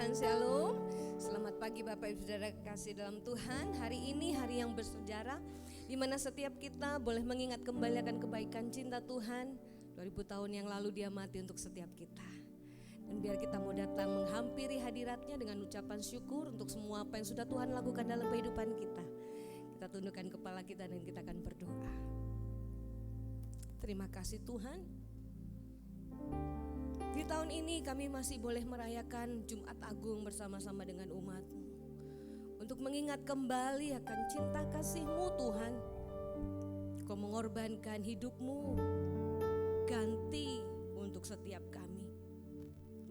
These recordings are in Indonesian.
Tuhan, shalom. Selamat pagi Bapak Ibu Saudara kasih dalam Tuhan. Hari ini hari yang bersejarah, di mana setiap kita boleh mengingat kembali akan kebaikan cinta Tuhan. 2000 tahun yang lalu Dia mati untuk setiap kita. Dan biar kita mau datang menghampiri hadiratnya dengan ucapan syukur untuk semua apa yang sudah Tuhan lakukan dalam kehidupan kita. Kita tundukkan kepala kita dan kita akan berdoa. Terima kasih Tuhan. Di tahun ini kami masih boleh merayakan Jumat Agung bersama-sama dengan umat-Mu. Untuk mengingat kembali akan cinta kasih-Mu Tuhan. Kau mengorbankan hidup-Mu ganti untuk setiap kami.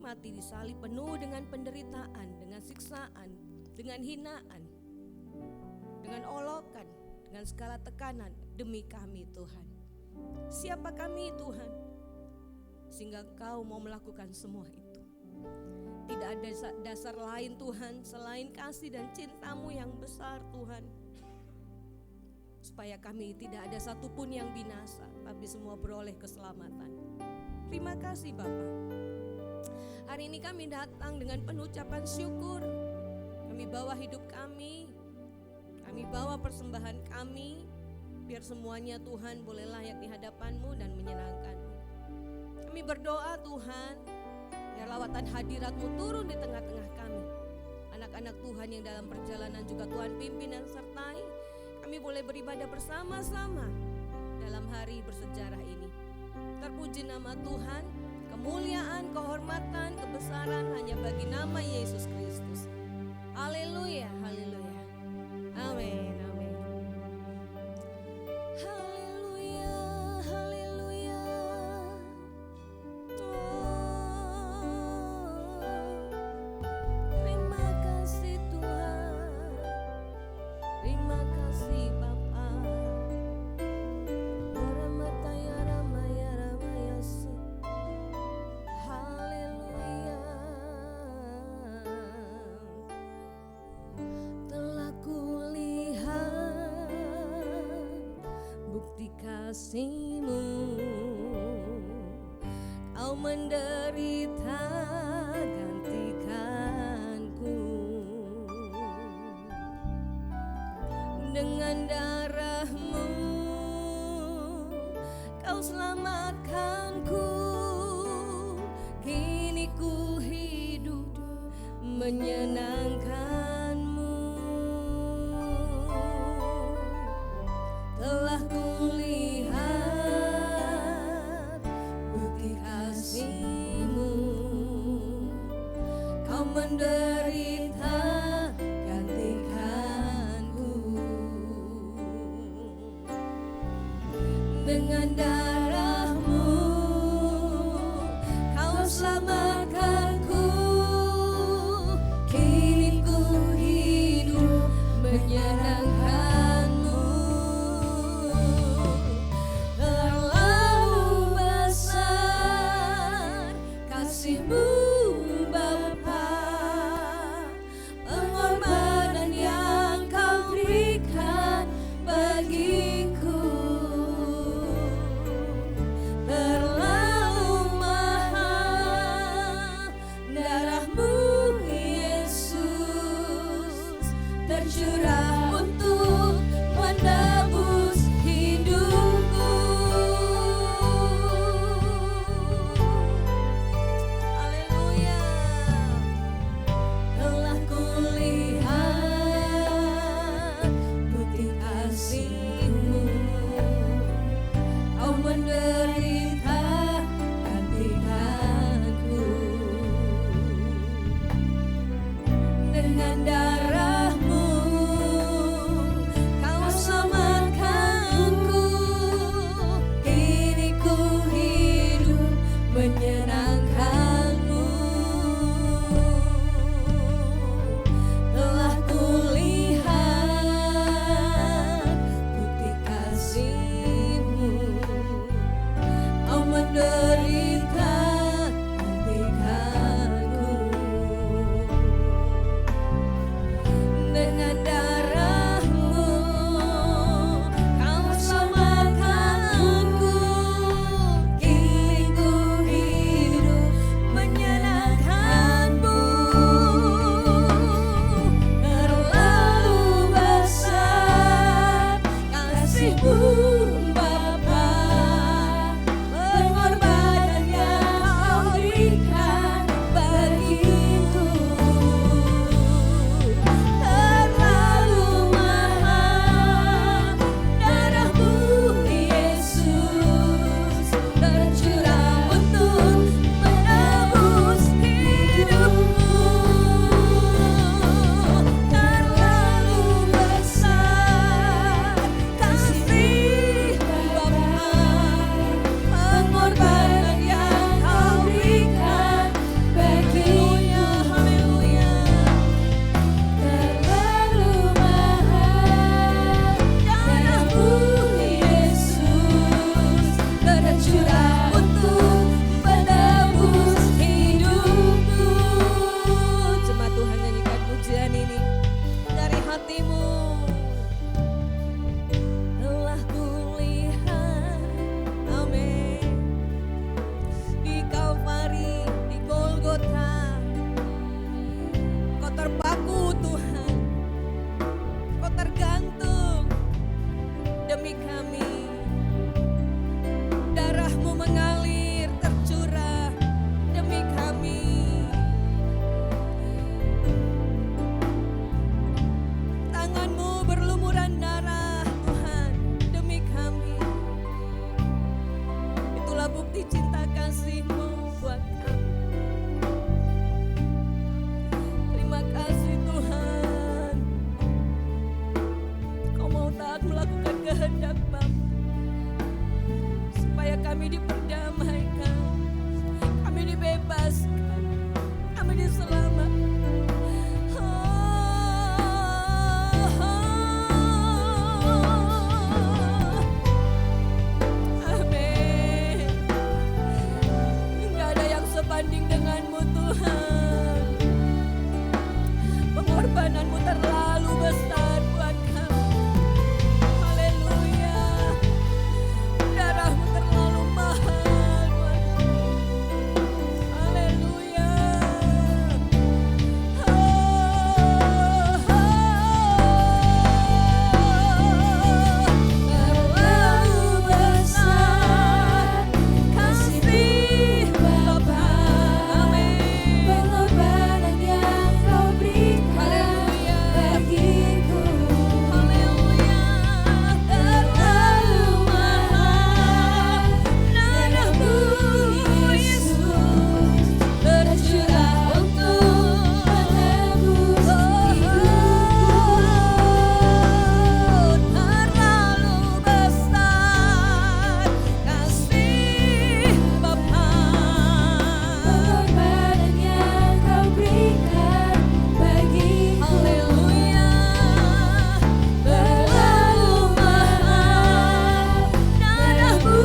Mati di salib penuh dengan penderitaan, dengan siksaan, dengan hinaan, dengan olokan, dengan segala tekanan demi kami Tuhan. Siapa kami Tuhan? Sehingga Engkau mau melakukan semua itu. Tidak ada dasar lain Tuhan selain kasih dan cinta-Mu yang besar Tuhan. Supaya kami tidak ada satupun yang binasa, tapi semua beroleh keselamatan. Terima kasih Bapa. Hari ini kami datang dengan penuh ucapan syukur. Kami bawa hidup kami bawa persembahan kami, biar semuanya Tuhan boleh layak di hadapan-Mu dan menyenangkan-Mu. Kami berdoa Tuhan, biar lawatan hadirat-Mu turun di tengah-tengah kami. Anak-anak Tuhan yang dalam perjalanan juga Tuhan pimpin dan sertai. Kami boleh beribadah bersama-sama dalam hari bersejarah ini. Terpuji nama Tuhan, kemuliaan, kehormatan, kebesaran hanya bagi nama Yesus Kristus. Haleluya, haleluya. Amin, amin. Haleluya, haleluya. Terima kasih Tuhan, terima kasih Bapa. Oramataya ramaya ramaya su. Haleluya. Telah kulihat bukti kasih-Mu. Kau menderita gantikanku. Dengan darah-Mu Kau selamatkanku. Kini ku hidup menyenangkan-Mu. Telah kulihat bukti kasih-Mu. Kau menderita gantikanku. Dengan darah-Mu Kau selamatkanku. Kini ku hidup menyenangkan-Mu. Terlalu besar kasih-Mu Bapa, pengorbanan yang Kau berikan bagiku. pengorbanan-Mu terlalu besar buat kami. Haleluya. Darah-Mu terlalu mahal buat kami. Haleluya. Terlalu besar kasih Bapa. Amin. Pengorbanan yang Kau berikan bagiku. Haleluya. Terlalu mahal darah-Mu Yesus tercurah untuk Menebus terlalu besar kasih Bapa. pengorbanan yang Kau berikan bagiku. Haleluya. Terlalu mahal darah-Mu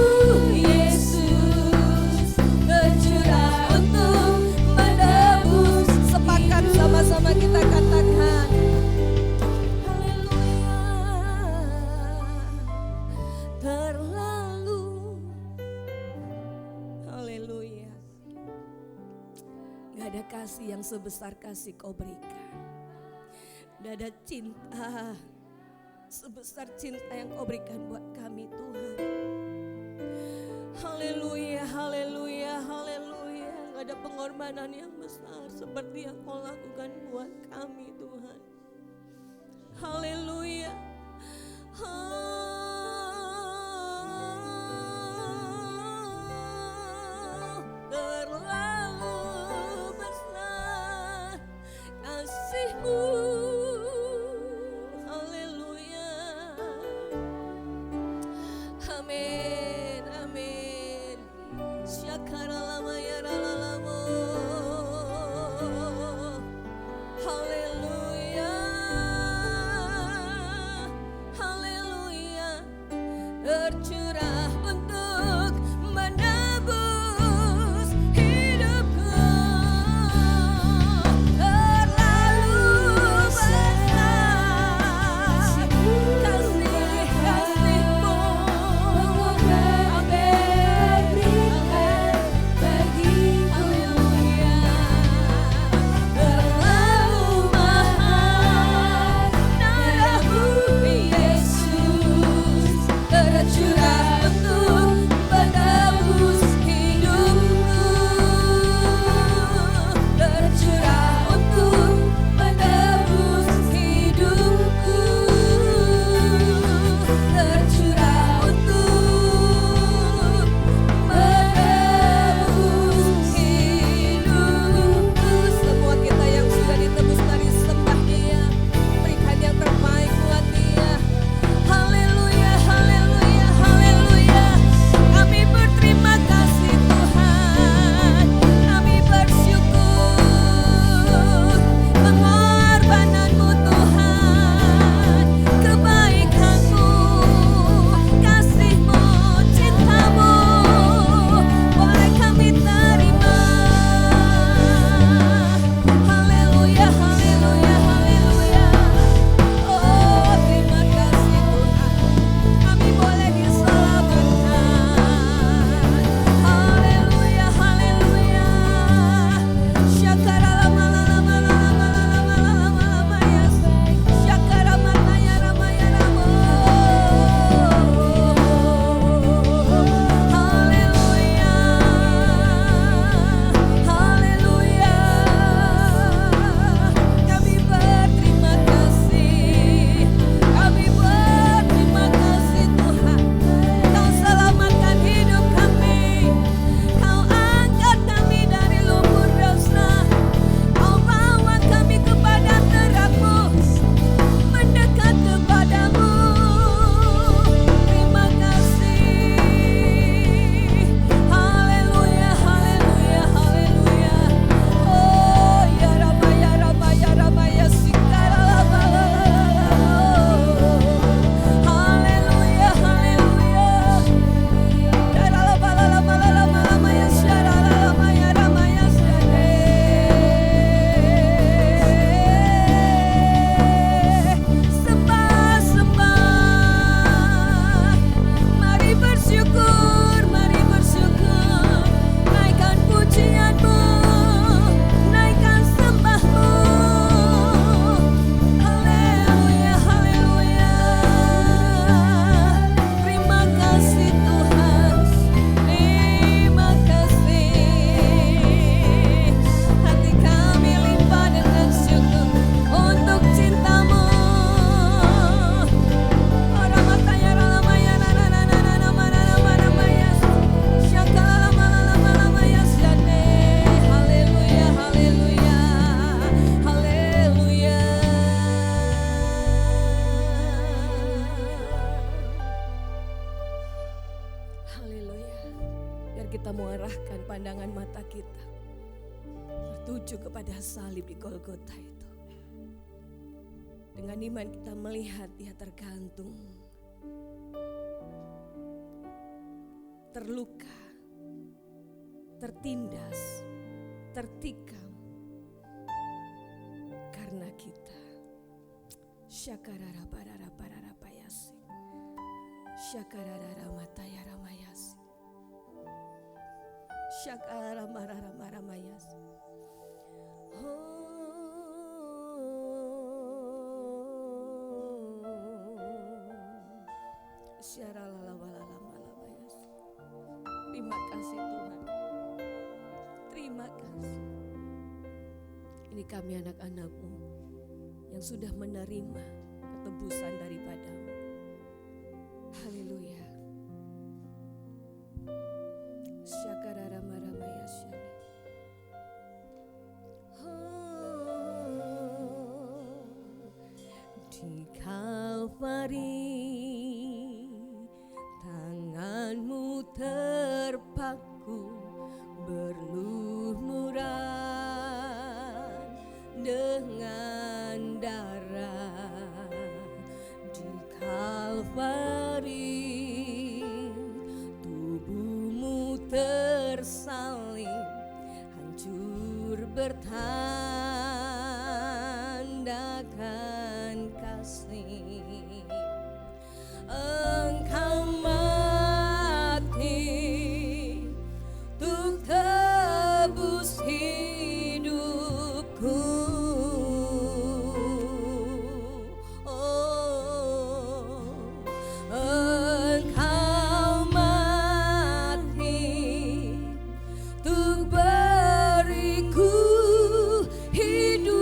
Yesus tercurah untuk menebus. Sepakat sama-sama kita katakan haleluya. Terlalu haleluya. Gak ada kasih yang sebesar kasih Kau berikan. Gak ada cinta sebesar cinta yang Kau berikan buat kami Tuhan. Haleluya, haleluya, haleluya. Gak ada pengorbanan yang besar seperti yang Kau lakukan buat kami Tuhan. Haleluya. Terlalu besar kasih-Mu. Haleluya. Amin, amin. Syakaralamaya-ralalamo. Haleluya. Haleluya. pandangan mata kita tertuju kepada salib di Golgota itu. Dengan iman kita melihat Dia tergantung, terluka, tertindas, tertikam karena kita. Syakarara parara parara payasi, syakarara mataya ramayasi, syakarara marara maramayasi. Terima kasih Tuhan. Terima kasih. Ini kami anak-anak-Mu yang sudah menerima ketebusan daripada-Mu. Haleluya. Syakarara maramayasya. Di Kalvari tangan-Mu terpaku berlumuran dengan darah. Di Kalvari tubuh-Mu tersalib hancur bertandakan kasih. Engkau mati untuk tebus hidupku. Oh, Engkau mati untuk beriku hidup.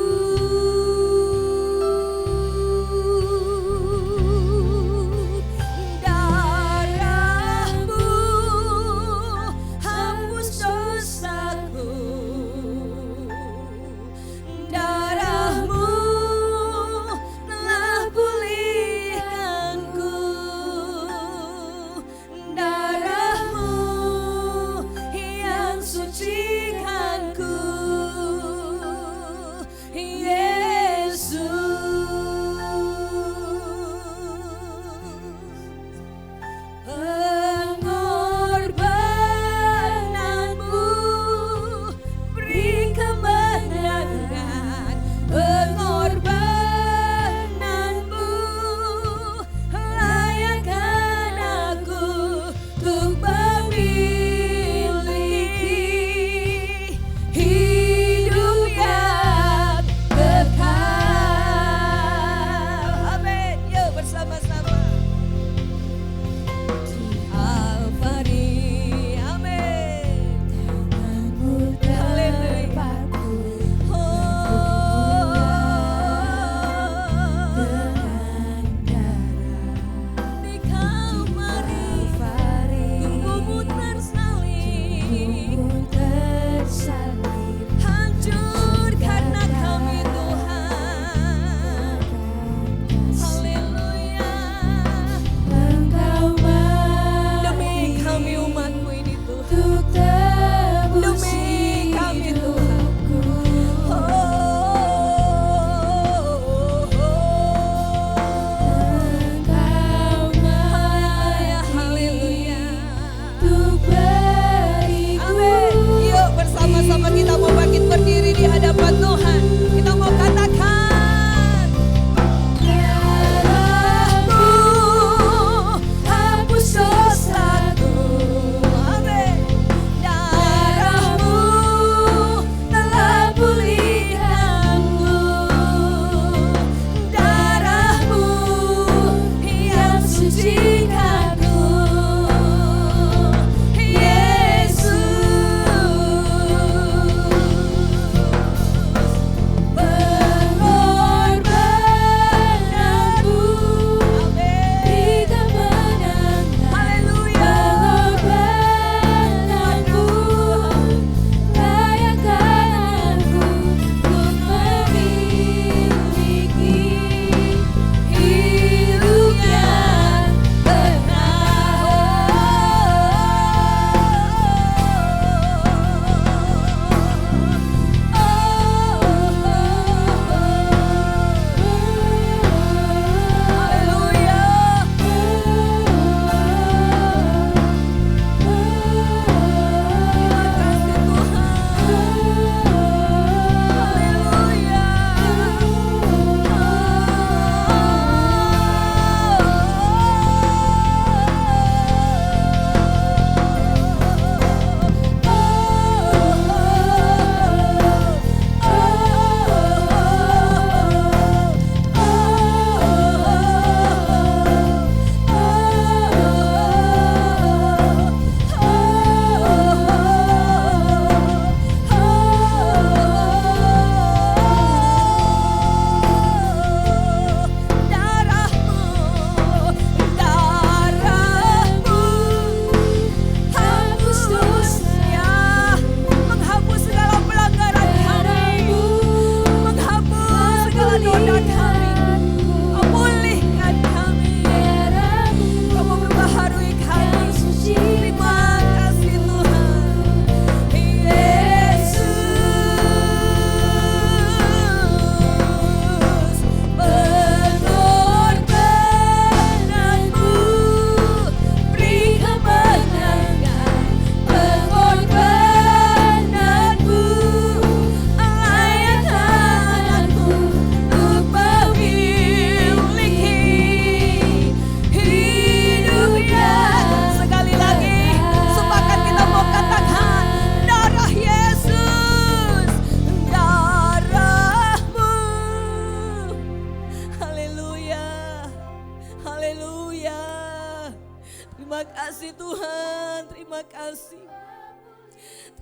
terima kasih.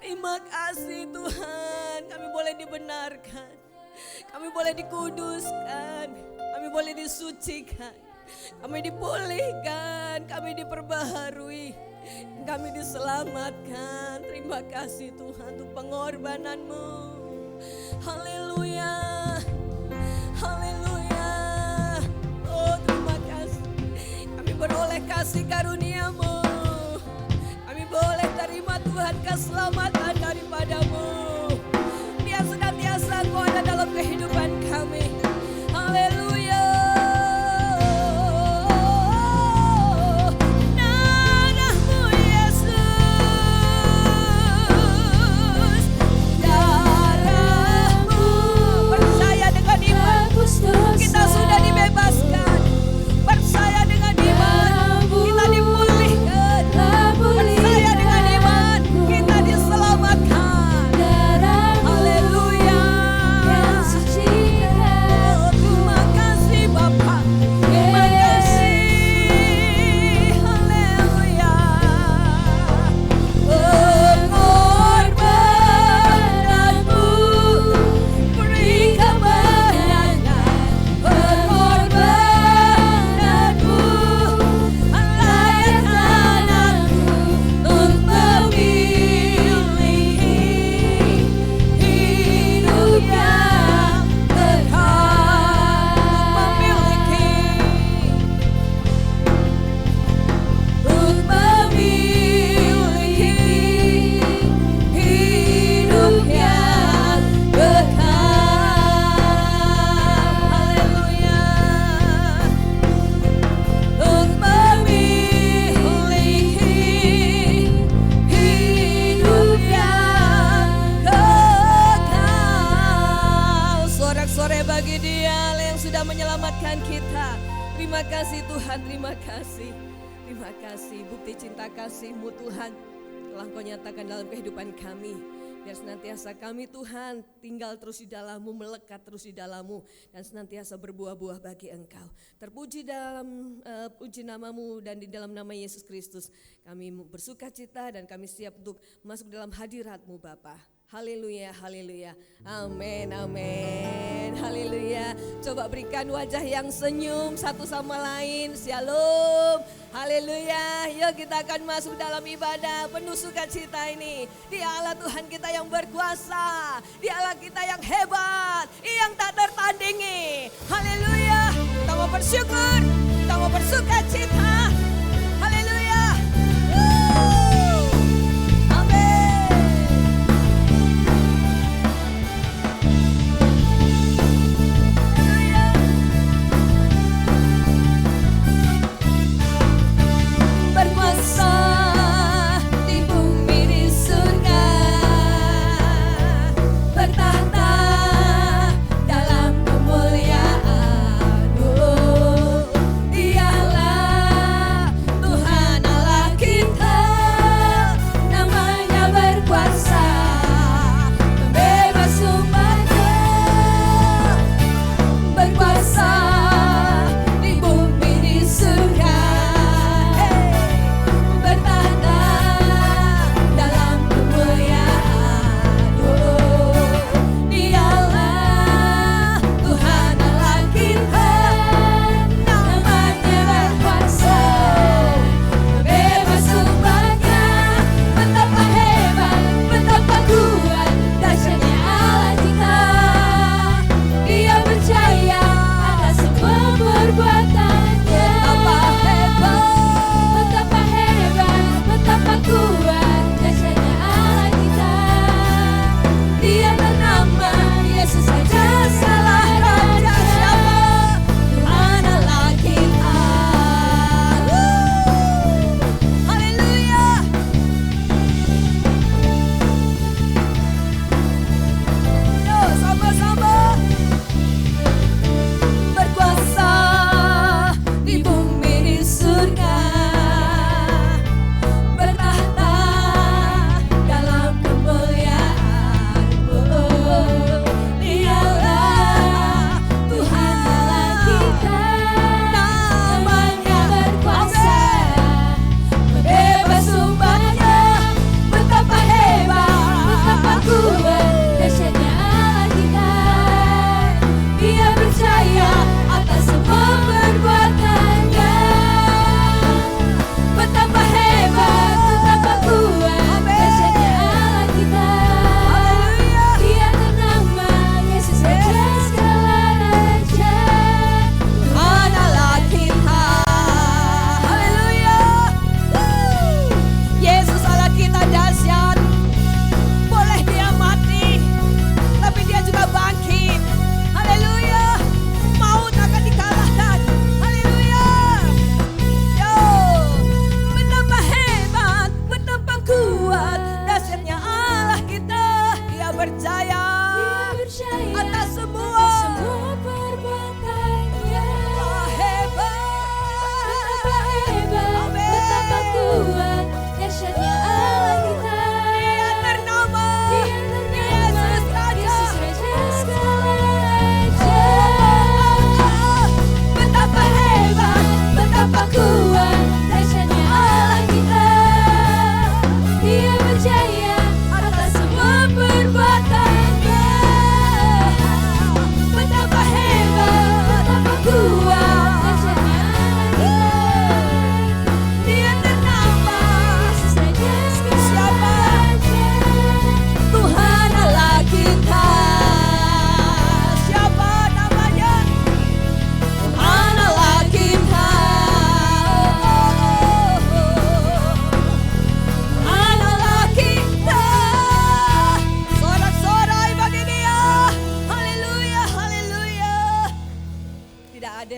Terima kasih Tuhan, kami boleh dibenarkan, kami boleh dikuduskan, kami boleh disucikan, kami dipulihkan, kami diperbaharui, kami diselamatkan. Terima kasih Tuhan untuk pengorbanan-Mu. Haleluya, haleluya. Oh terima kasih, kami beroleh kasih karunia-Mu. Kami boleh terima Tuhan keselamatan daripada-Mu. Biar senantiasa Engkau ada dalam kehidupan kami. Haleluya. Darah-Mu Yesus, darah-Mu. Percaya dengan iman, kita sudah dibebaskan. Percaya dengan iman, kita dipulihkan. Percaya dengan iman, kita diselamatkan. Haleluya. Oh, terima kasih Bapa. Terima kasih. Haleluya. Pengorbanan-Mu beri kemenangan. Pengorbanan-Mu melayakkan aku untuk memiliki hidup yang kekal. Untuk memiliki hidup yang kekal. Haleluya. Untuk memiliki hidup yang kekal. Sorak-sorai bagi Dia yang sudah menyelamatkan kita. Terima kasih Tuhan, terima kasih. Terima kasih bukti cinta kasih-Mu Tuhan telah Kau nyatakan dalam kehidupan kami. Biar senantiasa kami Tuhan tinggal terus di dalam-Mu, melekat terus di dalam-Mu, dan senantiasa berbuah-buah bagi Engkau. Terpuji dalam puji nama-Mu dan di dalam nama Yesus Kristus kami bersuka cita dan kami siap untuk masuk dalam hadirat-Mu Bapa. Haleluya, haleluya, amin, amin, haleluya. Coba berikan wajah yang senyum satu sama lain, shalom, haleluya. Yuk kita akan masuk dalam ibadah penuh sukacita ini. Dia Allah Tuhan kita yang berkuasa, Dia Allah kita yang hebat, yang tak tertandingi. Haleluya, kita mau bersyukur, kita mau bersukacita. Haleluya. Amin. Berkuasa di bumi di surga, bertahta dalam kemuliaan-Mu. Dialah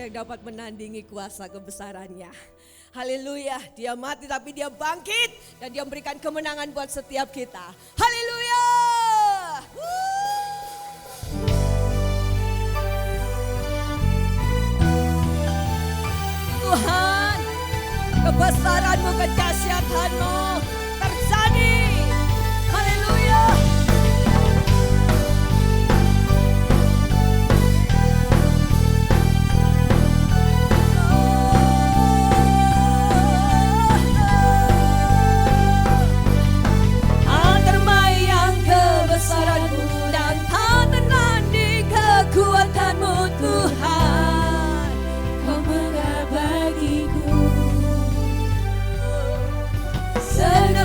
yang dapat menandingi kuasa kebesarannya. Haleluya, dia mati tapi dia bangkit dan dia memberikan kemenangan buat setiap kita. Haleluya. Tuhan, kebesaran-Mu, kedahsyatan-Mu terjadi. Haleluya. Termayang kebesaran-Mu dan tak tertanding kekuatan-Mu Tuhan. Kau mengabadiku. Segala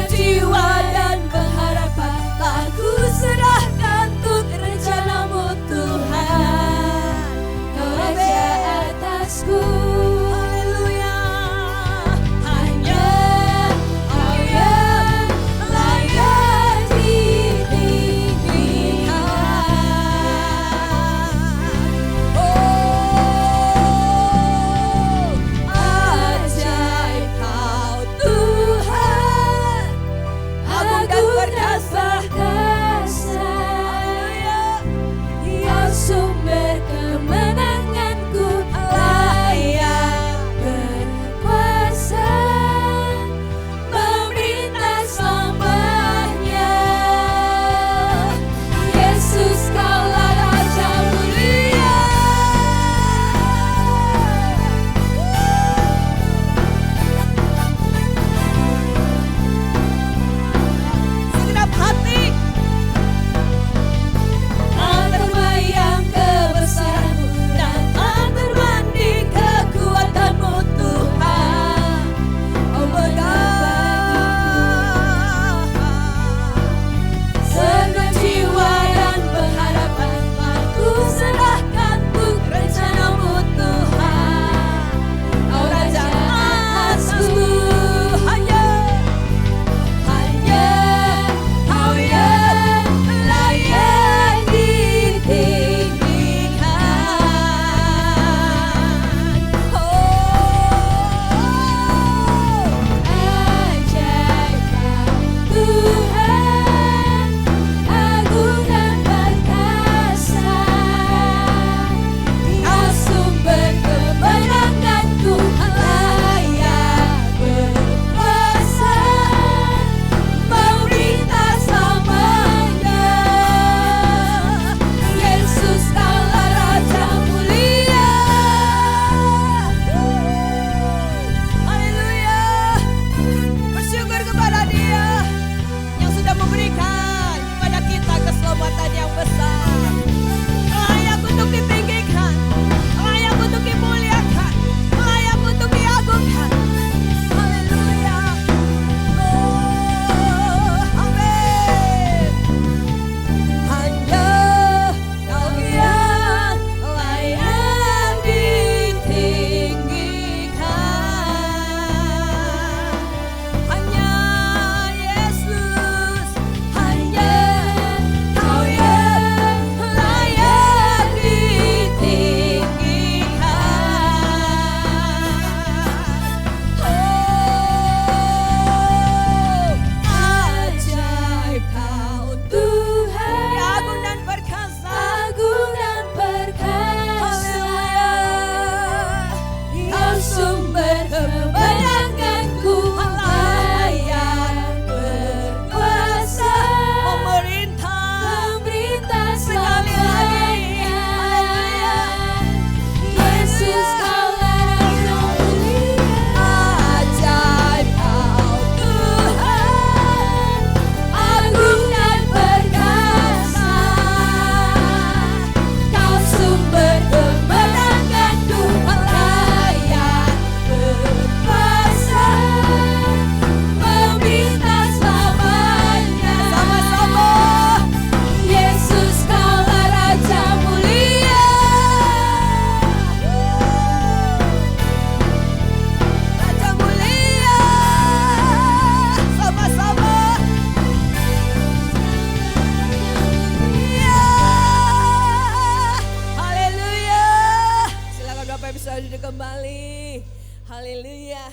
duduk kembali. Haleluya.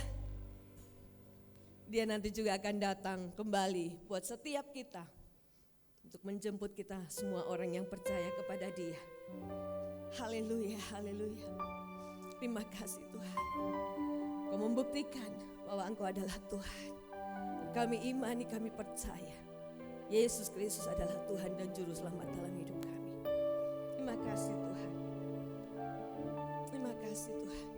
Dia nanti juga akan datang kembali buat setiap kita. Untuk menjemput kita semua orang yang percaya kepada Dia. Haleluya, haleluya. Terima kasih Tuhan. Kau membuktikan bahwa Engkau adalah Tuhan. Kami imani, kami percaya. Yesus Kristus adalah Tuhan dan Juru Selamat dalam hidup kami. Terima kasih Tuhan. Terima kasih Tuhan.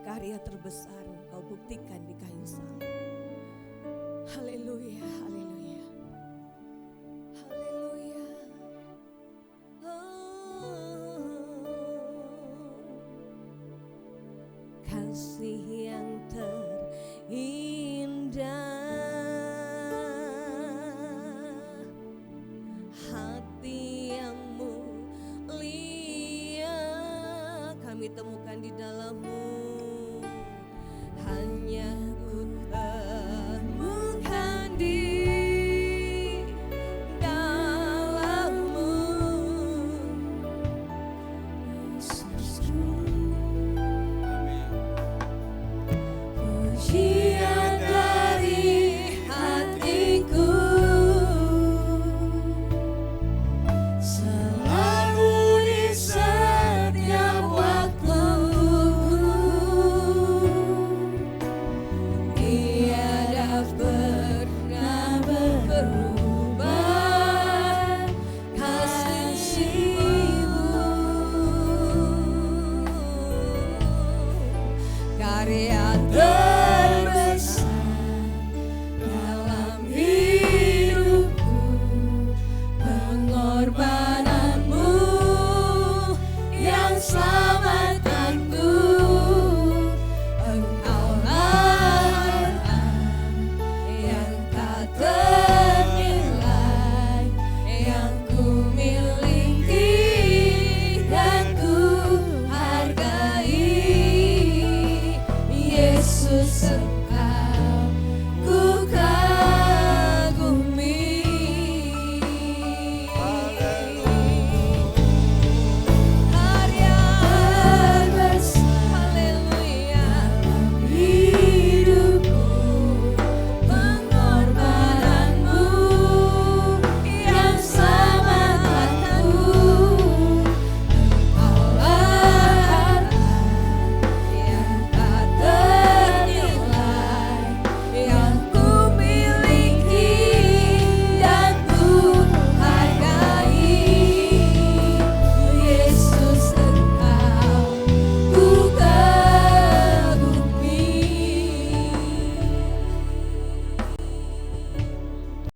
Karya terbesar Kau buktikan di kayu salib. Haleluya, haleluya. Haleluya. Kasih yang terindah, hati yang mulia, kami temukan di dalam-Mu. Hanya